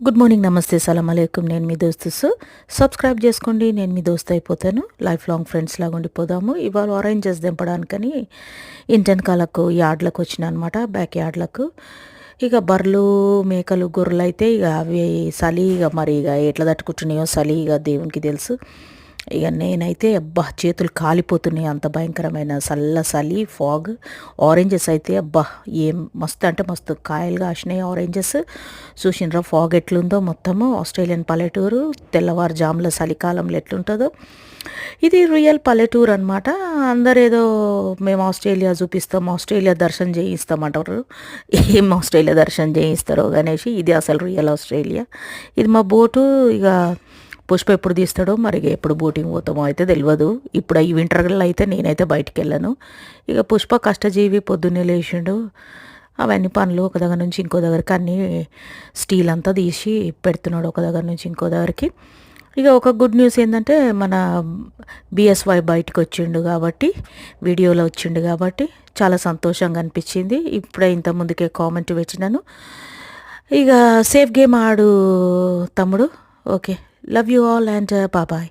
Good morning, నమస్తే, సలాం అలైకుం. నేను మీ దోస్తు. సబ్స్క్రైబ్ చేసుకోండి. నేను మీ దోస్తు అయిపోతాను. లైఫ్ లాంగ్ ఫ్రెండ్స్ లాగా ఉండిపోదాము. ఇవాళ ఆరెంజెస్ దింపడానికని ఇంటెనకాలకు యార్డ్లకు వచ్చిన అనమాట, బ్యాక్ యార్డ్లకు. ఇక బర్రెలు, మేకలు, గొర్రెలు అయితే ఇక అవి చలి, ఇక మరి ఇక ఎట్లా తట్టుకుంటున్నాయో చలి, ఇక దేవునికి తెలుసు. ఇక నేనైతే అబ్బా చేతులు కాలిపోతున్నాయి, అంత భయంకరమైన చలి, ఫాగ్. ఆరెంజెస్ అయితే అబ్బా ఏం మస్తు అంటే మస్తు కాయలు కాసినాయి ఆరెంజెస్. చూసినరా ఫాగ్ ఎట్లుందో మొత్తము. ఆస్ట్రేలియన్ పల్లెటూరు, తెల్లవారుజాముల చలికాలంలో ఎట్లుంటుందో. ఇది రియల్ పల్లెటూరు అనమాట. అందరు ఏదో మేము ఆస్ట్రేలియా చూపిస్తాం, ఆస్ట్రేలియా దర్శనం చేయిస్తామంటారు. ఏం ఆస్ట్రేలియా దర్శనం చేయిస్తారో గణేష్, ఇది అసలు రియల్ ఆస్ట్రేలియా. ఇది మా బోటు. ఇక పుష్ప ఎప్పుడు తీస్తాడో మరి, ఎప్పుడు బోటింగ్ పోతామో అయితే తెలియదు. ఇప్పుడు ఈ వింటర్లో అయితే నేనైతే బయటికి వెళ్ళను. ఇక పుష్ప కష్టజీవి, పొద్దున్నే లేచిండు, అవన్నీ పనులు ఒక దగ్గర నుంచి ఇంకో దగ్గరికి అన్నీ స్టీల్ అంతా తీసి పెడుతున్నాడు ఒక దగ్గర నుంచి ఇంకో దగ్గరికి. ఇక ఒక గుడ్ న్యూస్ ఏంటంటే మన బిఎస్వై బయటకు వచ్చిండు కాబట్టి, వీడియోలో వచ్చిండు కాబట్టి చాలా సంతోషంగా అనిపించింది. ఇప్పుడే ఇంత ముందుకే కామెంట్ పెట్టినాను. ఇక సేఫ్ గేమ్ ఆడు తమ్ముడు. Okay, love you all and bye.